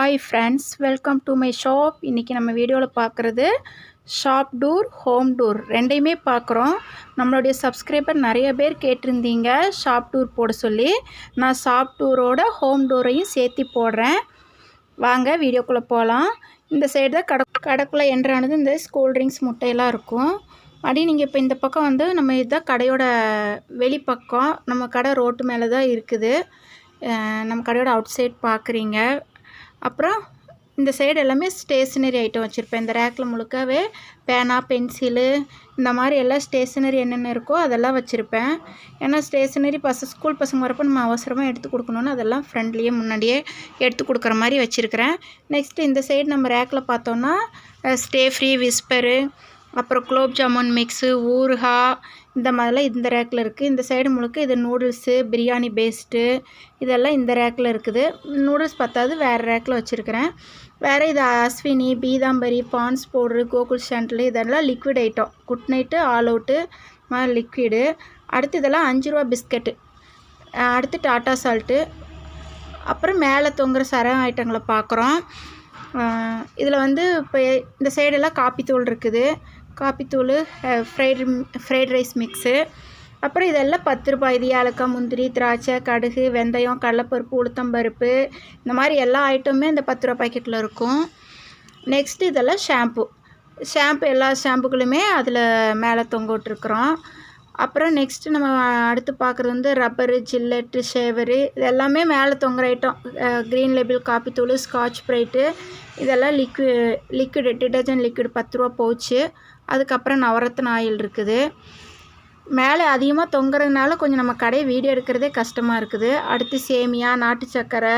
Hi friends, welcome to my shop. இன்றைக்கி நம்ம வீடியோவில் பார்க்குறது ஷாப் டூர், ஹோம் டூர் ரெண்டையுமே பார்க்குறோம். நம்மளுடைய சப்ஸ்கிரைபர் நிறைய பேர் கேட்டிருந்தீங்க ஷாப் டூர் போட சொல்லி. நான் ஷாப் டூரோட ஹோம் டூரையும் சேர்த்து போடுறேன். வாங்க வீடியோக்குள்ளே போகலாம். இந்த சைடு தான் கடைக்குள்ளே என்ட்ரானது இந்த கூல் ட்ரிங்க்ஸ் முட்டையெல்லாம் இருக்கும். அப்படி நீங்கள் இப்போ இந்த பக்கம் வந்து நம்ம இதுதான் கடையோட வெளிப்பக்கம். நம்ம கடை ரோட்டு மேலே தான் இருக்குது. நம்ம கடையோட அவுட் சைட் பார்க்குறீங்க. அப்புறம் இந்த சைடு எல்லாமே ஸ்டேஷ்னரி ஐட்டம் வச்சுருப்பேன். இந்த ரேக்கில் முழுக்கவே பேனா, பென்சிலு, இந்த மாதிரி எல்லாம் ஸ்டேஷ்னரி என்னென்ன இருக்கோ அதெல்லாம் வச்சுருப்பேன். ஏன்னா ஸ்டேஷ்னரி ஸ்கூல் பசங்க வரப்போ நம்ம அவசரமாக எடுத்து கொடுக்கணுன்னு அதெல்லாம் ஃப்ரெண்ட்லியே முன்னாடியே எடுத்து கொடுக்குற மாதிரி வச்சுருக்கிறேன். நெக்ஸ்ட்டு இந்த சைடு நம்ம ரேக்கில் பார்த்தோன்னா ஸ்டே ஃப்ரீ, விஸ்பரு, அப்புறம் குலோப் ஜாமுன் மிக்ஸு, ஊறுகா, இந்த மாதிரிலாம் இந்த ரேக்கில் இருக்குது. இந்த சைடு முழுக்க இது நூடுல்ஸு, பிரியாணி பேஸ்ட்டு, இதெல்லாம் இந்த ரேக்கில் இருக்குது. நூடுல்ஸ் பத்தாது வேறு ரேக்கில் வச்சுருக்கிறேன். வேறு இது அஸ்வினி, பீதாம்பரி, பான்ஸ் பவுட்ரு, கோகுல் சாண்டில், இதெல்லாம் liquid item. Good night, all out மாதிரி லிக்விடு. அடுத்து இதெல்லாம் 5 ரூபா பிஸ்கட்டு. அடுத்து டாட்டா சால்ட்டு. அப்புறம் மேலே தொங்குற சரம் ஐட்டங்களை பார்க்குறோம். இதில் வந்து இப்போ இந்த சைடெல்லாம் காப்பித்தூள் இருக்குது. காப்பித்தூள், ஃப்ரைட் ரைஸ் மிக்ஸு. அப்புறம் இதெல்லாம் 10 ரூபாய். இது ஏலக்காய், முந்திரி, திராட்சை, கடுகு, வெந்தயம், கடலைப்பருப்பு, உளுத்தம்பருப்பு, இந்த மாதிரி எல்லா ஐட்டமுமே இந்த 10 ரூபா பாக்கெட்டில் இருக்கும். நெக்ஸ்ட்டு இதெல்லாம் ஷாம்பு எல்லா ஷாம்புகளுமே அதில் மேலே தொங்க விட்ருக்குறோம். அப்புறம் நெக்ஸ்ட்டு நம்ம அடுத்து பார்க்குறது வந்து ரப்பரு, ஜில்லெட்டு, ஷேவரு, இது எல்லாமே மேலே தொங்குற ஐட்டம். க்ரீன் லேபிள் காப்பித்தூள், ஸ்காட்ச் ப்ரைட்டு, இதெல்லாம் லிக்விடு டிட்டர்ஜென்ட் லிக்விட் 10 ரூபா பவுச்சு. அதுக்கப்புறம் நவரத்ன ஆயில் இருக்குது. மேலே அதிகமாக தொங்குறதுனால கொஞ்சம் நம்ம கடையை வீடியோ எடுக்கிறதே கஷ்டமாக இருக்குது. அடுத்து சேமியா, நாட்டு சர்க்கரை,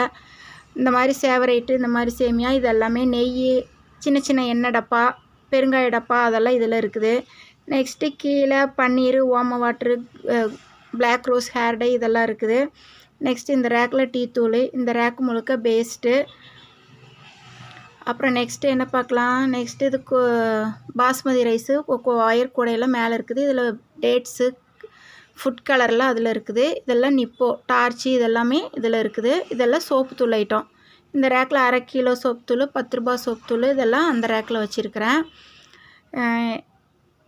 இந்த மாதிரி சேவரைட்டு, இந்த மாதிரி சேமியா, இது எல்லாமே நெய், சின்ன சின்ன எண்ணெய் டப்பா, பெருங்காய டப்பா, அதெல்லாம் இதில் இருக்குது. நெக்ஸ்ட்டு கீழே பன்னீர், ஓம water, black rose hair dye, இதெல்லாம் இருக்குது. நெக்ஸ்ட்டு இந்த ரேக்கில் டீ தூள், இந்த ரேக்கு முழுக்க பேஸ்ட்டு. அப்புறம் நெக்ஸ்ட்டு என்ன பார்க்கலாம். நெக்ஸ்ட்டு இது பாஸ்மதி ரைஸு, ஒயர் கூடையெல்லாம் மேலே இருக்குது. இதில் டேட்ஸு, ஃபுட் கலர்லாம் அதில் இருக்குது. இதெல்லாம் நிப்போ, டார்ச்சி, இதெல்லாமே இதில் இருக்குது. இதெல்லாம் சோப்பு தூள் ஐட்டம். இந்த ரேக்கில் 1/2 கிலோ சோப்பு தூள், 10 ரூபா சோப்பு தூள், இதெல்லாம் அந்த ரேக்கில் வச்சுருக்கிறேன்.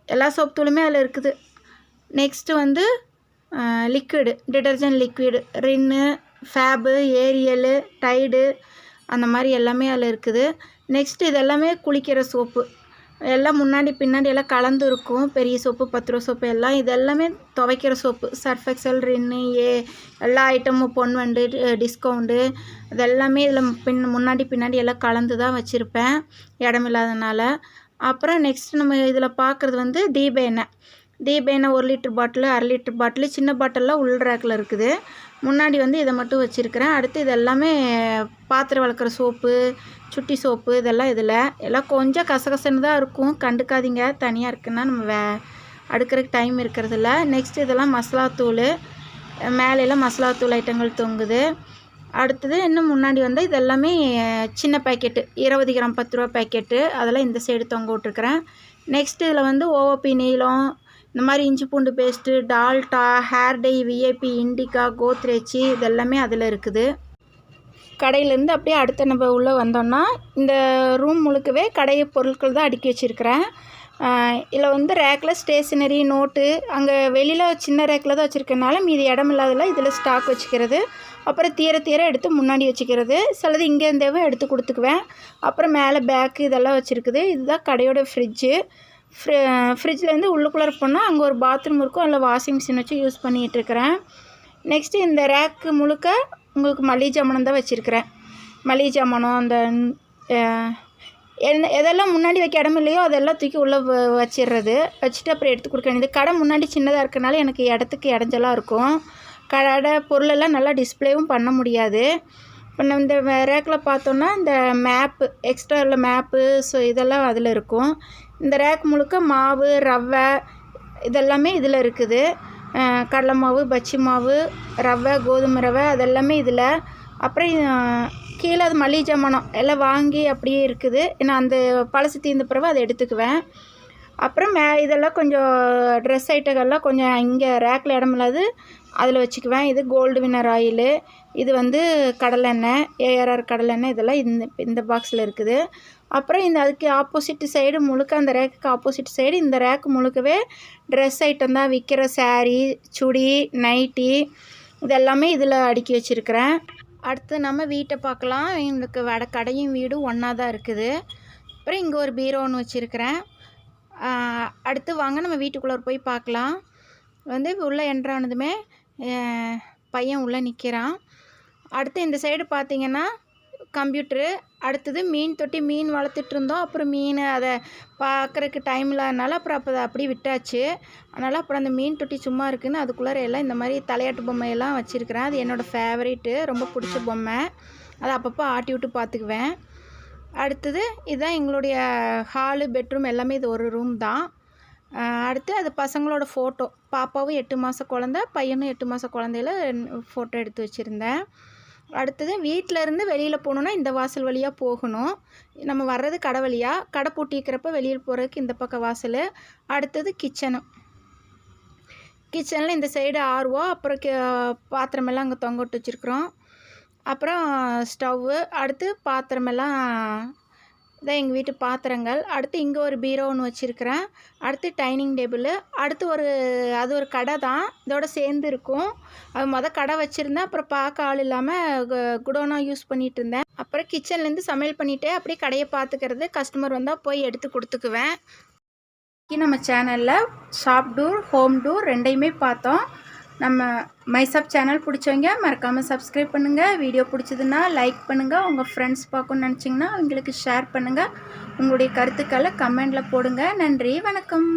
எல்லா சோப்பு தூளுமே அதில் இருக்குது. நெக்ஸ்ட்டு வந்து liquid detergent liquid, Rin, ஃபேபு, ஏரியலு, Tide, அந்த மாதிரி எல்லாமே அதில் இருக்குது. நெக்ஸ்ட்டு இதெல்லாமே குளிக்கிற சோப்பு. எல்லாம் முன்னாடி பின்னாடி எல்லாம் கலந்து இருக்கும். பெரிய சோப்பு, 10 ரூபா சோப்பு, எல்லாம் இதெல்லாமே துவைக்கிற சோப்பு. சர்ஃப் எக்ஸல், ரின்னு, எல்லா ஐட்டமும், பொன்வண்டு, டிஸ்கவுண்டு, இதெல்லாமே இதில் முன்னாடி பின்னாடி எல்லாம் கலந்து தான் வச்சுருப்பேன், இடமில்லாதனால. அப்புறம் நெக்ஸ்ட்டு நம்ம இதில் பார்க்குறது வந்து தீப எண்ணெய். 1 லிட்டர் பாட்டிலு, 1/2 லிட்டர் பாட்டிலு, சின்ன பாட்டிலெலாம் உள் ரேக்கில் இருக்குது. முன்னாடி வந்து இதை மட்டும் வச்சுருக்கிறேன். அடுத்து இது எல்லாமே பாத்திரம் வளர்க்குற சோப்பு, சுட்டி சோப்பு, இதெல்லாம் இதில் எல்லாம் கொஞ்சம் கசகசன்னு தான் இருக்கும். கண்டுக்காதீங்க, தனியாக இருக்குன்னா நம்ம அடுக்கிறதுக்கு டைம் இருக்கிறதில்ல. நெக்ஸ்ட்டு இதெல்லாம் மசாலாத்தூள். மேலெல்லாம் மசாலாத்தூள் ஐட்டங்கள் தொங்குது. அடுத்தது இன்னும் முன்னாடி வந்து இதெல்லாமே சின்ன பேக்கெட்டு, 20 கிராம் 10 ரூபா பேக்கெட்டு, அதெல்லாம் இந்த சைடு தொங்க விட்ருக்குறேன். நெக்ஸ்ட்டு இதில் வந்து ஓஓபி நீளம், இந்த மாதிரி இஞ்சி பூண்டு paste, Dalda, hair dye, VIP, Indica, கோத்ரேச்சி, இதெல்லாமே அதில் இருக்குது. கடையிலேருந்து அப்படியே அடுத்த நம்ம உள்ளே வந்தோம்னா இந்த ரூம் முழுக்கவே கடை பொருட்கள் தான் அடுக்கி வச்சுருக்கிறேன். இதில் வந்து ரேக்கில் ஸ்டேஷ்னரி, நோட்டு, அங்கே வெளியில் சின்ன ரேக்கில் தான் வச்சுருக்கனால மீதி இடம் இல்லாதல இதில் ஸ்டாக் வச்சுக்கிறது. அப்புறம் தீர எடுத்து முன்னாடி வச்சுக்கிறது. சிலது இங்கேருந்தேவும் எடுத்து கொடுத்துக்குவேன். அப்புறம் மேலே பேக்கு, இதெல்லாம் வச்சுருக்குது. இதுதான் கடையோட ஃப்ரிட்ஜு. ஃப்ரிட்ஜ்லேருந்து உள்ளுக்குள்ளே போனால் அங்கே ஒரு பாத்ரூம் இருக்கும், அதில் வாஷிங் மிஷின் வச்சு யூஸ் பண்ணிகிட்ருக்கிறேன். நெக்ஸ்ட்டு இந்த ரேக்கு முழுக்க உங்களுக்கு மளிகை ஜாமானம் தான் வச்சுருக்கிறேன். மளிகை ஜாமானம், அந்த எதெல்லாம் முன்னாடி வைக்க இடம் இல்லையோ அதெல்லாம் தூக்கி உள்ளே வச்சிடுறது. வச்சுட்டு அப்புறம் எடுத்து கொடுக்க வேண்டியது. கடை முன்னாடி சின்னதாக இருக்கனால எனக்கு இடத்துக்கு இடைஞ்சலாக இருக்கும். கடை பொருளெல்லாம் நல்லா டிஸ்பிளேவும் பண்ண முடியாது. இப்போ நம்ம இந்த ரேக்கில் பார்த்தோன்னா இந்த மேப்பு, எக்ஸ்ட்ரா உள்ள மேப்பு, ஸோ இதெல்லாம் அதில் இருக்கும். இந்த ரேக் முழுக்க மாவு, ரவை, இதெல்லாமே இதில் இருக்குது. கடலை மாவு, பச்சி மாவு, ரவை, கோதுமை ரவை, அதெல்லாமே இதில். அப்புறம் கீழே அது மளிகை ஜாமானம் எல்லாம் வாங்கி அப்படியே இருக்குது. நான் அந்த பழசு தீர்ந்த பிறகு அதை எடுத்துக்குவேன். அப்புறம் இதெல்லாம் கொஞ்சம் ட்ரெஸ் ஐட்டங்கள்லாம் கொஞ்சம் இங்கே ரேக்கில் இடமில்லாது அதில் வச்சுக்குவேன். இது கோல்டு வின்னர் ஆயிலு, இது வந்து கடலெண்ணெய், ஏஆர்ஆர் கடலெண்ணெய் இதெல்லாம் இந்த பாக்ஸில் இருக்குது. அப்புறம் அதுக்கு ஆப்போசிட் சைடு முழுக்க, அந்த ரேக்குக்கு ஆப்போசிட் சைடு இந்த ரேக்கு முழுக்கவே ட்ரெஸ் ஐட்டம் தான் விற்கிற. சாரீ, சுடி, நைட்டி இதெல்லாமே இதில் அடுக்கி வச்சுருக்கிறேன். அடுத்து நம்ம வீட்டை பார்க்கலாம். எங்களுக்கு கடையும் வீடும் ஒன்றா தான் இருக்குது. அப்புறம் இங்கே ஒரு பீரோ ஒன்று வச்சுருக்கிறேன். அடுத்து வாங்க நம்ம வீட்டுக்குள்ளே போய் பார்க்கலாம். உள்ளே என்ட்ரானதுமே பையன் உள்ளே நிற்கிறான். அடுத்து இந்த சைடு பார்த்திங்கன்னா கம்ப்யூட்ரு. அடுத்தது மீன் தொட்டி, மீன் வளர்த்துட்டு இருந்தோம். அப்புறம் மீன் அதை பார்க்குறக்கு டைம் இல்லாதனால அப்புறம் அதை அப்படியே விட்டாச்சு. அதனால் அப்புறம் அந்த மீன் தொட்டி சும்மா இருக்குதுன்னு அதுக்குள்ளார எல்லாம் இந்த மாதிரி தலையாட்டு பொம்மையெல்லாம் வச்சுருக்கிறேன். அது என்னோடய ஃபேவரேட்டு, ரொம்ப பிடிச்ச பொம்மை. அதை அப்பப்போ ஆட்டி விட்டு பார்த்துக்குவேன். அடுத்தது இதுதான் எங்களுடைய ஹாலு, பெட்ரூம் எல்லாமே. இது ஒரு ரூம் தான். அடுத்து அது பசங்களோட ஃபோட்டோ. பாப்பாவும் 8 மாத குழந்த, பையனும் 8 மாத குழந்தையில ஃபோட்டோ எடுத்து வச்சுருந்தேன். அடுத்தது வீட்டில் இருந்து வெளியில் போகணுன்னா இந்த வாசல் வழியாக போகணும். நம்ம வர்றது கடை வழியாக. கடை பூட்டிக்கிறப்ப வெளியில் போகிறதுக்கு இந்த பக்கம் வாசல். அடுத்தது கிச்சனில் இந்த சைடு ஆர்வோ, அப்புறம் பாத்திரமெல்லாம் அங்கே தொங்க விட்டு வச்சுருக்குறோம். அப்புறம் ஸ்டவ்வு, அடுத்து பாத்திரமெல்லாம் இதான் எங்கள் வீட்டு பாத்திரங்கள். அடுத்து இங்கே ஒரு பீரோ ஒன்று வச்சுருக்கிறேன். அடுத்து டைனிங் டேபிள். அடுத்து அது ஒரு கடை தான், இதோட சேர்ந்து இருக்கும். அது கடை வச்சுருந்தேன். அப்புறம் பார்க்க ஆள் இல்லாமல் குடோனாக யூஸ் பண்ணிகிட்டு இருந்தேன். அப்புறம் கிச்சன்லேருந்து சமையல் பண்ணிவிட்டு அப்படியே கடையை பார்த்துக்கிறது. கஸ்டமர் வந்தால் போய் எடுத்து கொடுத்துக்குவேன். நம்ம சேனலில் ஷாப் டூர், ஹோம் டூர் ரெண்டையுமே பார்த்தோம். நம்ம மைசாப் சேனல் பிடிச்சவங்க மறக்காமல் சப்ஸ்கிரைப் பண்ணுங்கள். வீடியோ பிடிச்சதுன்னா லைக் பண்ணுங்கள். உங்கள் ஃப்ரெண்ட்ஸ் பார்க்கணுன்னு நினச்சிங்கன்னா அவங்களுக்கு ஷேர் பண்ணுங்கள். உங்களுடைய கருத்துக்களை கமெண்டில் போடுங்க. நன்றி, வணக்கம்.